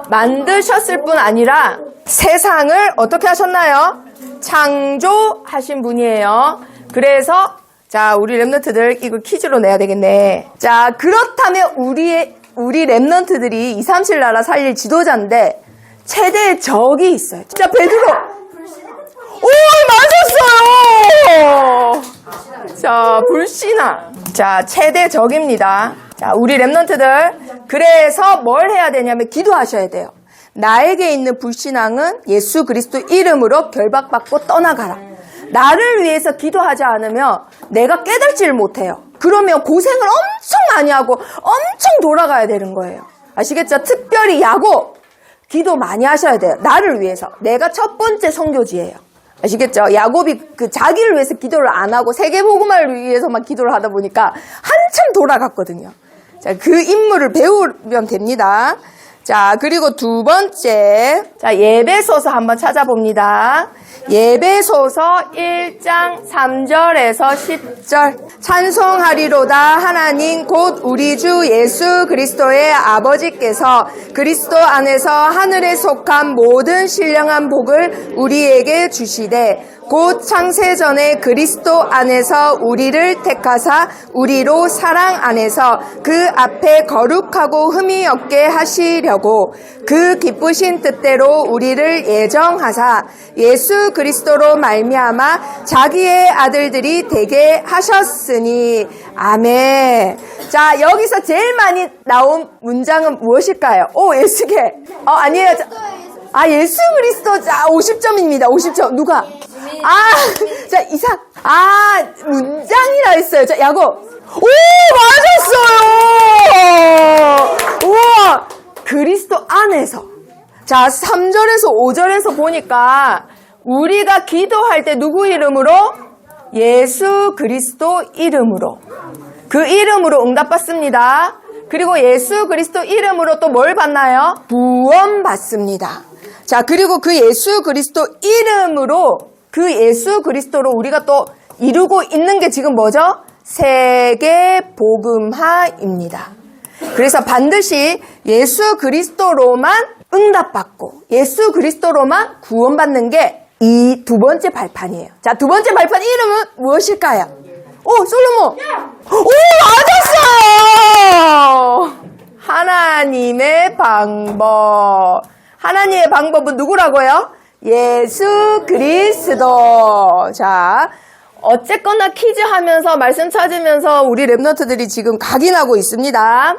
만드셨을 뿐 아니라 세상을 어떻게 하셨나요? 창조하신 분이에요. 그래서 자, 우리 렘넌트들 이거 퀴즈로 내야 되겠네. 자, 그렇다면 우리 렘넌트들이 237 나라 살릴 지도자인데 최대의 적이 있어요. 자, 베드로. 오, 맞았어요. 자, 불신앙. 자, 최대 적입니다. 자, 우리 렘넌트들 그래서 뭘 해야 되냐면 기도하셔야 돼요. 나에게 있는 불신앙은 예수 그리스도 이름으로 결박받고 떠나가라. 나를 위해서 기도하지 않으면 내가 깨닫지를 못해요. 그러면 고생을 엄청 많이 하고 엄청 돌아가야 되는 거예요. 아시겠죠? 특별히 야곱 기도 많이 하셔야 돼요. 나를 위해서. 내가 첫 번째 선교지예요. 아시겠죠? 야곱이 그 자기를 위해서 기도를 안 하고 세계복음화를 위해서만 기도를 하다 보니까 한참 돌아갔거든요. 자, 그 인물을 배우면 됩니다. 자, 그리고 두 번째. 자, 예배소서 한번 찾아봅니다. 예배소서 1장 3절에서 10절. 찬송하리로다 하나님 곧 우리 주 예수 그리스도의 아버지께서 그리스도 안에서 하늘에 속한 모든 신령한 복을 우리에게 주시되 곧 창세전에 그리스도 안에서 우리를 택하사 우리로 사랑 안에서 그 앞에 거룩하고 흠이 없게 하시려고 그 기쁘신 뜻대로 우리를 예정하사 예수 그리스도로 말미암아 자기의 아들들이 되게 하셨으니 아멘. 자, 여기서 제일 많이 나온 문장은 무엇일까요? 오, 예수계. 아니에요. 예수 그리스도. 자, 50점입니다. 50점. 누가? 자, 문장이라 했어요. 자, 야곱. 오, 맞았어요! 우와! 그리스도 안에서. 자, 3절에서 5절에서 보니까 우리가 기도할 때 누구 이름으로? 예수 그리스도 이름으로. 그 이름으로 응답받습니다. 그리고 예수 그리스도 이름으로 또 뭘 받나요? 구원 받습니다. 자, 그리고 그 예수 그리스도 이름으로 그 예수 그리스도로 우리가 또 이루고 있는 게 지금 뭐죠? 세계 복음화입니다. 그래서 반드시 예수 그리스도로만 응답받고 예수 그리스도로만 구원받는 게 이 두 번째 발판이에요. 자, 두 번째 발판 이름은 무엇일까요? 오, 솔로몬! 오, 맞았어요! 하나님의 방법. 하나님의 방법은 누구라고요? 예수 그리스도. 자, 어쨌거나 퀴즈 하면서 말씀 찾으면서 우리 렘넌트들이 지금 각인하고 있습니다.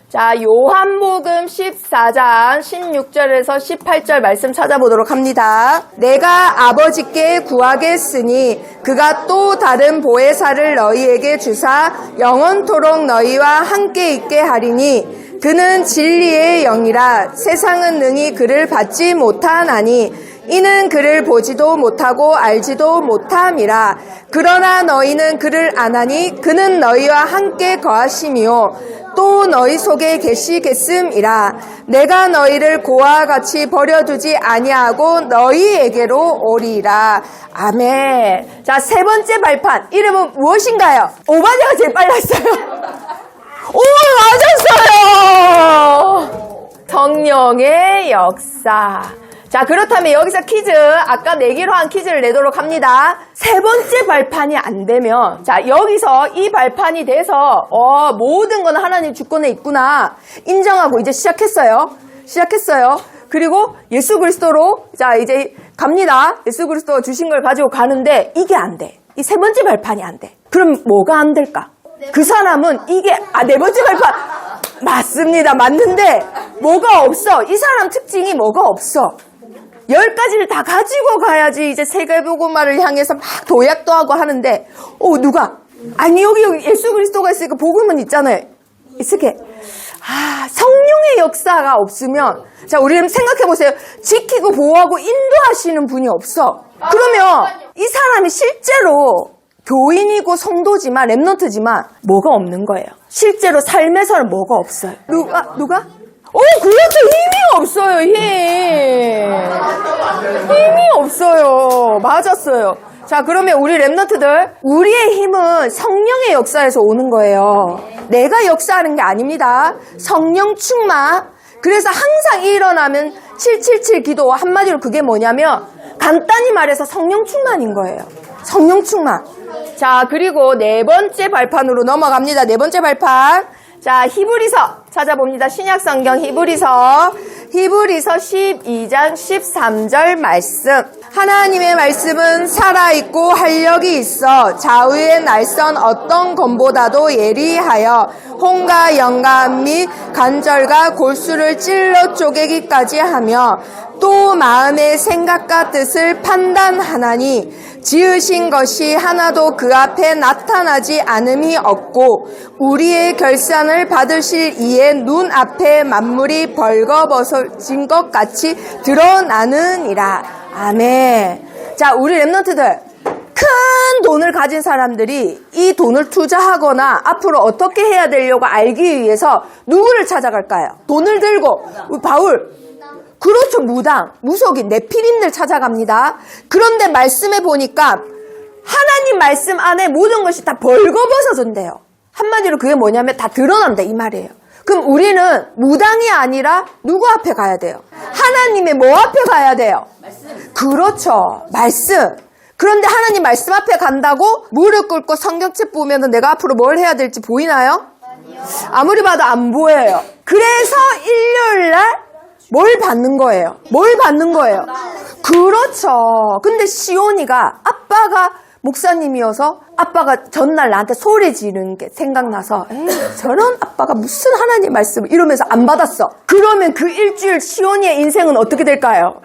자, 요한복음 14장 16절에서 18절 말씀 찾아보도록 합니다. 내가 아버지께 구하겠으니 그가 또 다른 보혜사를 너희에게 주사 영원토록 너희와 함께 있게 하리니 그는 진리의 영이라 세상은 능히 그를 받지 못하나니 이는 그를 보지도 못하고 알지도 못함이라. 그러나 너희는 그를 아나니 그는 너희와 함께 거하시며 또 너희 속에 계시겠음이라. 내가 너희를 고아와 같이 버려두지 아니하고 너희에게로 오리라. 아멘. 자, 세 번째 발판 이름은 무엇인가요? 오바댜가 제일 빨랐어요. 오, 맞았어요. 성령의 역사. 자, 그렇다면 여기서 퀴즈, 아까 내기로 한 퀴즈를 내도록 합니다. 세 번째 발판이 안 되면, 자, 여기서 이 발판이 돼서, 모든 건 하나님 주권에 있구나. 인정하고 이제 시작했어요. 그리고 예수 그리스도로, 자, 이제 갑니다. 예수 그리스도가 주신 걸 가지고 가는데, 이게 안 돼. 이 세 번째 발판이 안 돼. 그럼 뭐가 안 될까? 그 사람은 이게, 네 번째 발판. 맞습니다. 맞는데, 뭐가 없어. 이 사람 특징이 뭐가 없어. 10가지를 다 가지고 가야지 이제 세계복음화를 향해서 막 도약도 하고 하는데, 누가? 아니, 여기 예수 그리스도가 있으니까 복음은 있잖아요. 있을게. 성령의 역사가 없으면, 자, 우리 생각해보세요. 지키고 보호하고 인도하시는 분이 없어. 그러면 이 사람이 실제로 교인이고 성도지만, 랩넌트지만, 뭐가 없는 거예요. 실제로 삶에서는 뭐가 없어요. 누가? 그렇죠. 힘이 없어요, 힘이 없어요. 맞았어요. 자, 그러면 우리 랩넌트들, 우리의 힘은 성령의 역사에서 오는 거예요. 내가 역사하는 게 아닙니다. 성령 충만. 그래서 항상 일어나면 777 기도, 한마디로 그게 뭐냐면, 간단히 말해서 성령 충만인 거예요. 성령 충만. 자, 그리고 네 번째 발판으로 넘어갑니다. 네 번째 발판. 자, 히브리서 찾아봅니다. 신약성경 히브리서 12장 13절 말씀. 하나님의 말씀은 살아있고 활력이 있어 좌우의 날선 어떤 검보다도 예리하여 홍과 영감 및 관절과 골수를 찔러 쪼개기까지 하며 또 마음의 생각과 뜻을 판단하나니 지으신 것이 하나도 그 앞에 나타나지 않음이 없고 우리의 결산을 받으실 이의 눈앞에 만물이 벌거벗어진 것 같이 드러나느니라. 아멘. 자, 우리 랩넌트들, 큰 돈을 가진 사람들이 이 돈을 투자하거나 앞으로 어떻게 해야 되려고 알기 위해서 누구를 찾아갈까요? 돈을 들고 바울, 그렇죠. 무당, 무속인, 네피림들 찾아갑니다. 그런데 말씀해 보니까 하나님 말씀 안에 모든 것이 다 벌거벗어진대요. 한마디로 그게 뭐냐면 다 드러난다 이 말이에요. 그럼 우리는 무당이 아니라 누구 앞에 가야 돼요? 하나님의 뭐 앞에 가야 돼요? 말씀. 그렇죠. 말씀. 그런데 하나님 말씀 앞에 간다고 무릎 꿇고 성경책 보면 내가 앞으로 뭘 해야 될지 보이나요? 아니요. 아무리 봐도 안 보여요. 그래서 일요일날 뭘 받는 거예요? 그렇죠. 근데 시온이가 아빠가 목사님이어서 아빠가 전날 나한테 소리 지르는 게 생각나서 저런 아빠가 무슨 하나님 말씀을 이러면서 안 받았어. 그러면 그 일주일 시온이의 인생은 어떻게 될까요?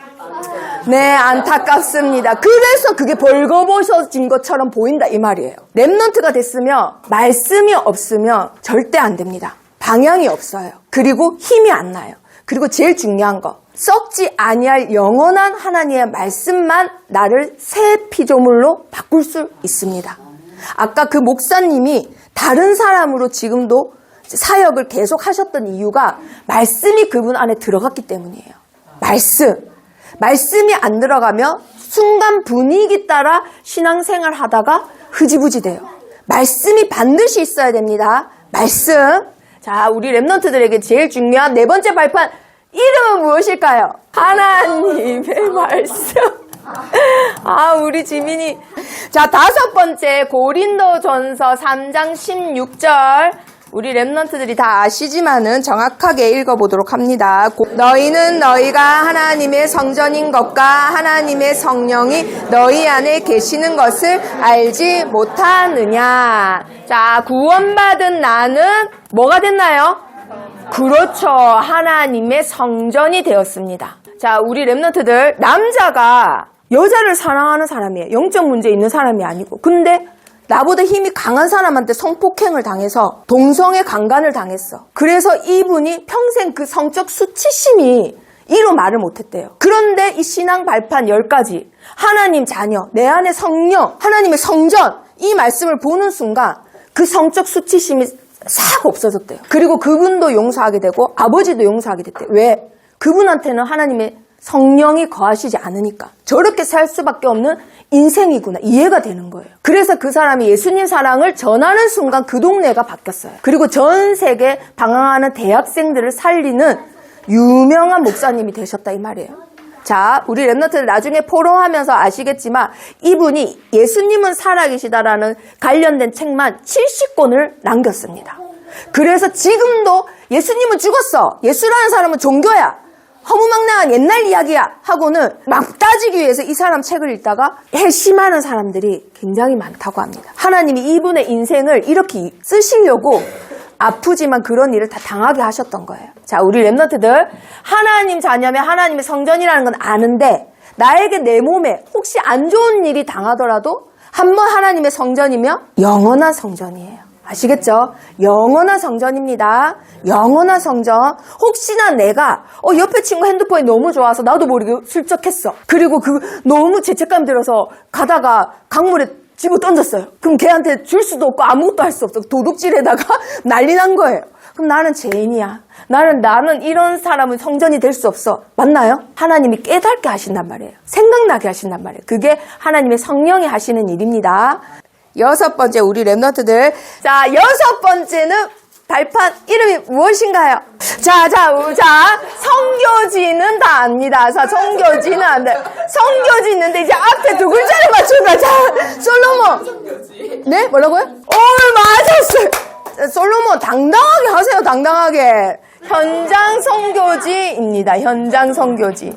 네, 안타깝습니다. 그래서 그게 벌거벗어진 것처럼 보인다 이 말이에요. 랩넌트가 됐으면 말씀이 없으면 절대 안 됩니다. 방향이 없어요. 그리고 힘이 안 나요. 그리고 제일 중요한 거, 썩지 아니할 영원한 하나님의 말씀만 나를 새 피조물로 바꿀 수 있습니다. 아까 그 목사님이 다른 사람으로 지금도 사역을 계속 하셨던 이유가 말씀이 그분 안에 들어갔기 때문이에요. 말씀이 안 들어가면 순간 분위기 따라 신앙생활 하다가 흐지부지 돼요. 말씀이 반드시 있어야 됩니다. 말씀. 자, 우리 랩넌트들에게 제일 중요한 네 번째 발판, 이름은 무엇일까요? 하나님의 말씀. 우리 지민이. 자, 다섯 번째, 고린도전서 3장 16절. 우리 랩넌트들이 다 아시지만은 정확하게 읽어보도록 합니다. 너희는 너희가 하나님의 성전인 것과 하나님의 성령이 너희 안에 계시는 것을 알지 못하느냐. 자, 구원받은 나는 뭐가 됐나요? 그렇죠. 하나님의 성전이 되었습니다. 자, 우리 랩넌트들, 남자가 여자를 사랑하는 사람이에요. 영적 문제 있는 사람이 아니고. 근데 나보다 힘이 강한 사람한테 성폭행을 당해서 동성애 강간을 당했어. 그래서 이분이 평생 그 성적 수치심이 이로 말을 못했대요. 그런데 이 신앙 발판 10가지, 하나님 자녀, 내 안에 성령, 하나님의 성전, 이 말씀을 보는 순간 그 성적 수치심이 싹 없어졌대요. 그리고 그분도 용서하게 되고 아버지도 용서하게 됐대요. 왜? 그분한테는 하나님의 성령이 거하시지 않으니까. 저렇게 살 수밖에 없는 인생이구나. 이해가 되는 거예요. 그래서 그 사람이 예수님 사랑을 전하는 순간 그 동네가 바뀌었어요. 그리고 전 세계 방황하는 대학생들을 살리는 유명한 목사님이 되셨다 이 말이에요. 자, 우리 랩런트들 나중에 포럼하면서 아시겠지만 이분이 예수님은 살아계시다라는 관련된 책만 70권을 남겼습니다. 그래서 지금도 예수님은 죽었어. 예수라는 사람은 종교야. 허무맹랑한 옛날 이야기야 하고는 막 따지기 위해서 이 사람 책을 읽다가 회심하는 사람들이 굉장히 많다고 합니다. 하나님이 이분의 인생을 이렇게 쓰시려고 아프지만 그런 일을 다 당하게 하셨던 거예요. 자, 우리 랩런트들 하나님 자녀면 하나님의 성전이라는 건 아는데 나에게 내 몸에 혹시 안 좋은 일이 당하더라도 한번 하나님의 성전이면 영원한 성전이에요. 아시겠죠? 영원한 성전입니다. 영원한 성전. 혹시나 내가 옆에 친구 핸드폰이 너무 좋아서 나도 모르게 슬쩍 했어. 그리고 너무 죄책감 들어서 가다가 강물에 집어 던졌어요. 그럼 걔한테 줄 수도 없고 아무것도 할 수 없어. 도둑질에다가 난리 난 거예요. 그럼 나는 죄인이야. 나는 이런 사람은 성전이 될 수 없어. 맞나요? 하나님이 깨닫게 하신단 말이에요. 생각나게 하신단 말이에요. 그게 하나님의 성령이 하시는 일입니다. 6번째 우리 랩런트들. 자, 6번째는 발판 이름이 무엇인가요? 자, 성교지는 다 압니다. 자, 성교지는 안 돼. 성교지 있는데 이제 앞에 두 글자를 맞춘 거야. 자, 솔로몬. 네? 뭐라고요? 맞았어요. 솔로몬 당당하게 하세요. 당당하게. 현장 성교지입니다. 현장 성교지.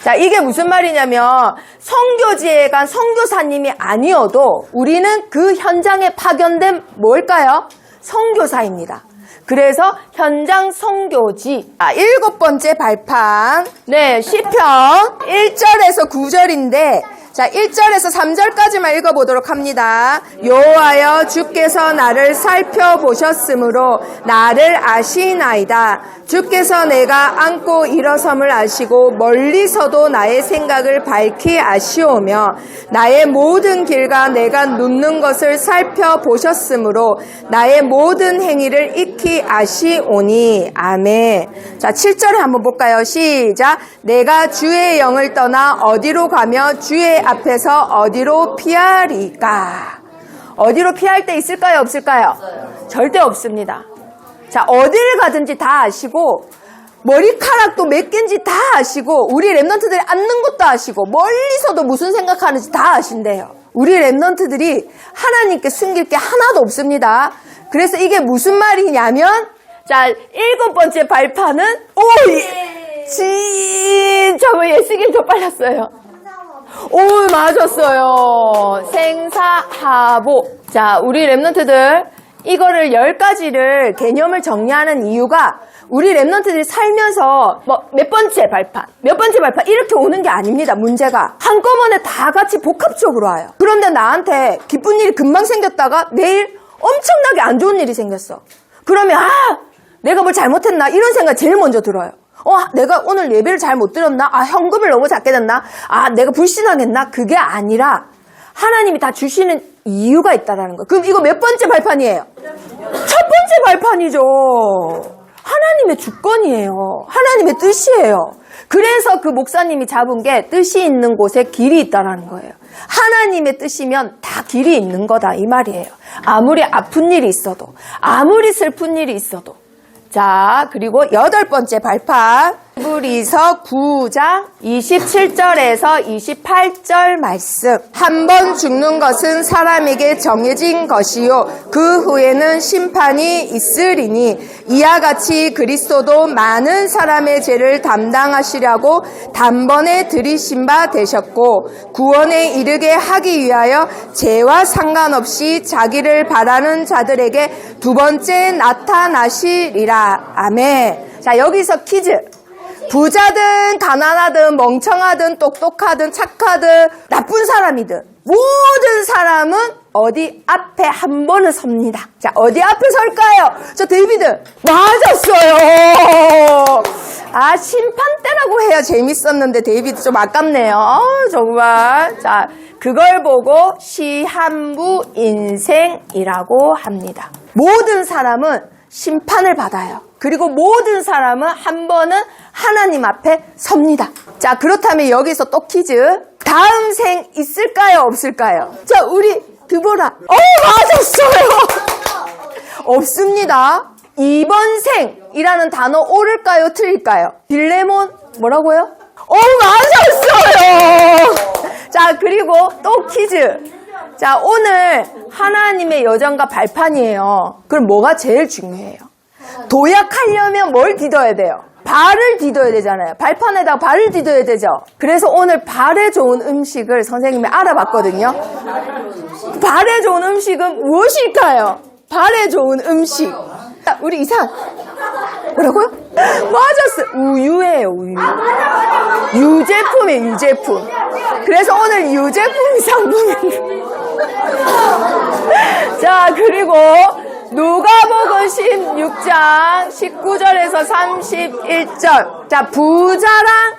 자, 이게 무슨 말이냐면 선교지에 간 선교사님이 아니어도 우리는 그 현장에 파견된 뭘까요? 선교사입니다. 그래서 현장 선교지. 7번째 발판. 네, 시편 1절에서 9절인데 자, 1절에서 3절까지만 읽어보도록 합니다. 여호와여 주께서 나를 살펴보셨으므로 나를 아시나이다. 주께서 내가 앉고 일어섬을 아시고 멀리서도 나의 생각을 밝히 아시오며 나의 모든 길과 내가 눕는 것을 살펴보셨으므로 나의 모든 행위를 익히 아시오니. 아멘. 자, 7절에 한번 볼까요? 시작. 내가 주의 영을 떠나 어디로 가며 주의 앞에서 어디로 피하리까? 어디로 피할 때 있을까요? 없을까요? 절대 없습니다. 자, 어디를 가든지 다 아시고 머리카락도 몇 개인지 다 아시고 우리 랩런트들이 앉는 것도 아시고 멀리서도 무슨 생각하는지 다 아신대요. 우리 랩런트들이 하나님께 숨길 게 하나도 없습니다. 그래서 이게 무슨 말이냐면 자, 7번째 발판은 진짜 예수님 더 빨랐어요. 맞았어요. 생사하보. 자, 우리 랩런트들 이거를 10가지를 개념을 정리하는 이유가 우리 랩런트들이 살면서 몇 번째 발판 이렇게 오는 게 아닙니다. 문제가 한꺼번에 다 같이 복합적으로 와요. 그런데 나한테 기쁜 일이 금방 생겼다가 내일 엄청나게 안 좋은 일이 생겼어. 그러면 내가 뭘 잘못했나 이런 생각 제일 먼저 들어요. 내가 오늘 예배를 잘 못 드렸나? 현금을 너무 작게 냈나? 내가 불신앙했나? 그게 아니라 하나님이 다 주시는 이유가 있다라는 거예요. 그럼 이거 몇 번째 발판이에요? 첫 번째 발판이죠. 하나님의 주권이에요. 하나님의 뜻이에요. 그래서 그 목사님이 잡은 게 뜻이 있는 곳에 길이 있다라는 거예요. 하나님의 뜻이면 다 길이 있는 거다 이 말이에요. 아무리 아픈 일이 있어도 아무리 슬픈 일이 있어도. 자, 그리고 8번째 발판. 히브리서 9장 27절에서 28절 말씀. 한 번 죽는 것은 사람에게 정해진 것이요 그 후에는 심판이 있으리니 이와 같이 그리스도도 많은 사람의 죄를 담당하시려고 단번에 들이신 바 되셨고 구원에 이르게 하기 위하여 죄와 상관없이 자기를 바라는 자들에게 두 번째 나타나시리라. 아멘. 자, 여기서 퀴즈. 부자든 가난하든 멍청하든 똑똑하든 착하든 나쁜 사람이든 모든 사람은 어디 앞에 한 번은 섭니다. 자, 어디 앞에 설까요? 저 데이비드 맞았어요. 심판 때라고 해야 재밌었는데 데이비드 좀 아깝네요. 정말. 자, 그걸 보고 시한부 인생이라고 합니다. 모든 사람은 심판을 받아요. 그리고 모든 사람은 한 번은 하나님 앞에 섭니다. 자, 그렇다면 여기서 또 퀴즈. 다음 생 있을까요? 없을까요? 자, 우리 드보라. 맞았어요. 없습니다. 이번 생이라는 단어 옳을까요? 틀릴까요? 빌레몬 뭐라고요? 맞았어요. 자, 그리고 또 퀴즈. 자, 오늘 하나님의 여정과 발판이에요. 그럼 뭐가 제일 중요해요? 도약하려면 뭘 디뎌야 돼요? 발을 디뎌야 되잖아요. 발판에다가 발을 디뎌야 되죠. 그래서 오늘 발에 좋은 음식을 선생님이 알아봤거든요. 발에 좋은 음식은 무엇일까요? 발에 좋은 음식. 자, 우리 이상. 뭐라고요? 맞았어요. 우유예요, 우유. 유제품이에요, 유제품. 그래서 오늘 유제품 상품인데. 자, 그리고 누가복음 16장 19절에서 31절. 자, 부자랑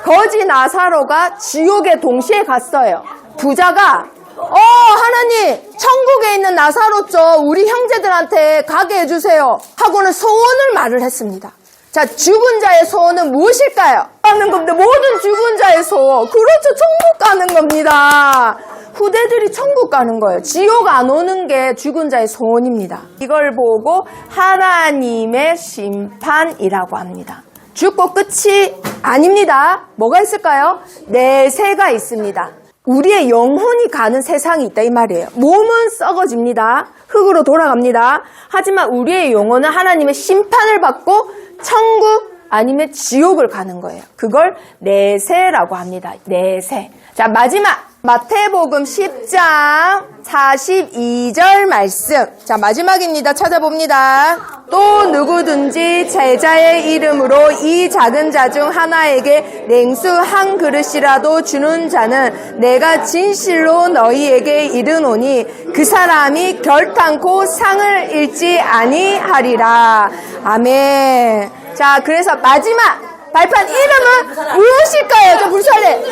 거지 나사로가 지옥에 동시에 갔어요. 부자가 하나님, 천국에 있는 나사로죠. 우리 형제들한테 가게 해주세요. 하고는 소원을 말을 했습니다. 자, 죽은 자의 소원은 무엇일까요? 가는 겁니다. 모든 죽은 자의 소원. 그렇죠. 천국 가는 겁니다. 후대들이 천국 가는 거예요. 지옥 안 오는 게 죽은 자의 소원입니다. 이걸 보고 하나님의 심판이라고 합니다. 죽고 끝이 아닙니다. 뭐가 있을까요? 내세가 있습니다. 우리의 영혼이 가는 세상이 있다 이 말이에요. 몸은 썩어집니다. 흙으로 돌아갑니다. 하지만 우리의 영혼은 하나님의 심판을 받고 천국 아니면 지옥을 가는 거예요. 그걸 내세라고 합니다. 내세. 자, 마지막 마태복음 10장 42절 말씀. 자, 마지막입니다. 찾아봅니다. 또 누구든지 제자의 이름으로 이 작은 자 중 하나에게 냉수 한 그릇이라도 주는 자는 내가 진실로 너희에게 이르노니 그 사람이 결탄코 상을 잃지 아니하리라. 아멘. 자, 그래서 마지막 발판 이름은 무엇일까요? 저 불살래.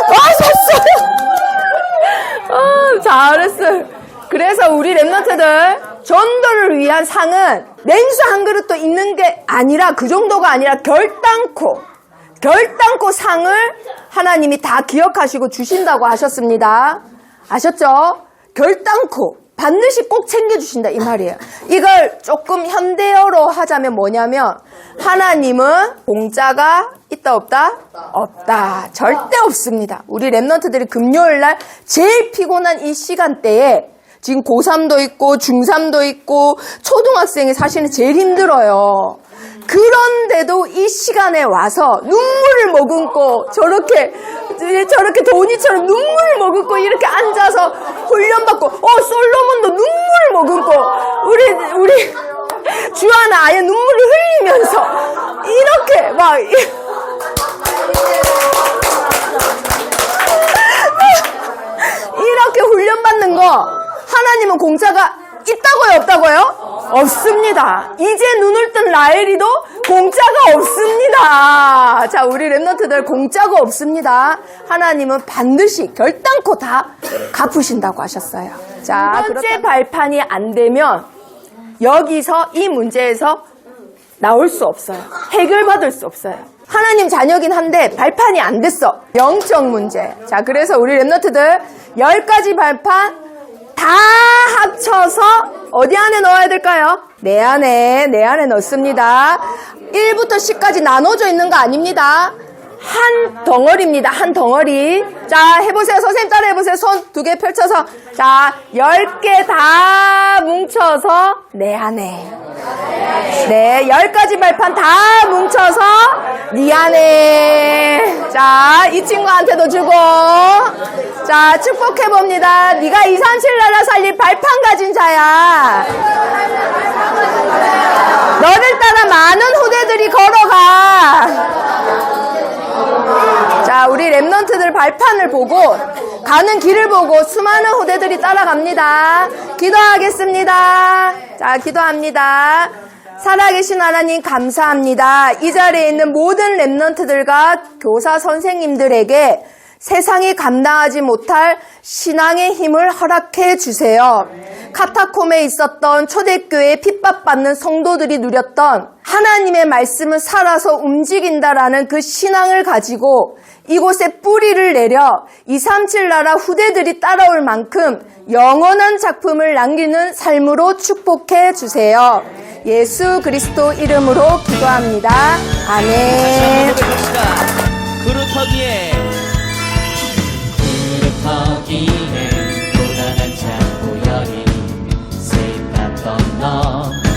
맞았어요. 잘했어요. 그래서 우리 랩런트들 전도를 위한 상은 냉수 한 그릇도 있는 게 아니라 그 정도가 아니라 결단코 상을 하나님이 다 기억하시고 주신다고 하셨습니다. 아셨죠? 결단코 반드시 꼭 챙겨주신다 이 말이에요. 이걸 조금 현대어로 하자면 뭐냐면 하나님은 공짜가 있다 없다? 없다. 절대 없습니다. 우리 랩런트들이 금요일날 제일 피곤한 이 시간대에 지금 고3도 있고 중3도 있고 초등학생이 사실은 제일 힘들어요. 그런데도 이 시간에 와서 눈물을 머금고 저렇게 도니처럼 눈물을 머금고 이렇게 앉아서 훈련받고 솔로몬도 눈물을 머금고 우리 주하나 아예 눈물을 흘리면서 이렇게 막 이렇게 훈련받는 거 하나님은 공짜가 있다고요 없다고요? 없습니다. 이제 눈을 뜬 라엘이도 공짜가 없습니다. 자, 우리 랩런트들 공짜가 없습니다. 하나님은 반드시 결단코 다 갚으신다고 하셨어요. 자, 두 번째 발판이 안 되면 여기서 이 문제에서 나올 수 없어요. 해결받을 수 없어요. 하나님 자녀긴 한데 발판이 안 됐어. 영적 문제. 자, 그래서 우리 랩런트들 10가지 발판 다 합쳐서 어디 안에 넣어야 될까요? 내 안에 넣습니다. 1부터 10까지 나눠져 있는 거 아닙니다. 한 덩어리입니다. 한 덩어리. 자, 해보세요. 선생님 따라 해보세요. 손 2개 펼쳐서. 자, 10개 다 뭉쳐서 내 안에. 네, 10가지 발판 다 뭉쳐서 네 안에. 자, 이 친구한테도 주고. 자, 축복해봅니다. 네가 237 나라 살릴 발판 가진 자야. 너를 따라 많은 후대들이 걸어가. 자, 우리 랩런트들 발판을 보고 가는 길을 보고 수많은 후대들이 따라갑니다. 기도하겠습니다. 자, 기도합니다. 살아계신 하나님 감사합니다. 이 자리에 있는 모든 랩런트들과 교사 선생님들에게 세상이 감당하지 못할 신앙의 힘을 허락해 주세요. 카타콤에 있었던 초대교회에 핍박받는 성도들이 누렸던 하나님의 말씀을 살아서 움직인다라는 그 신앙을 가지고 이곳에 뿌리를 내려 237 나라 후대들이 따라올 만큼 영원한 작품을 남기는 삶으로 축복해 주세요. 예수 그리스도 이름으로 기도합니다. 아멘. 그루터기에 고단한 창고 여린 세입 갔던 너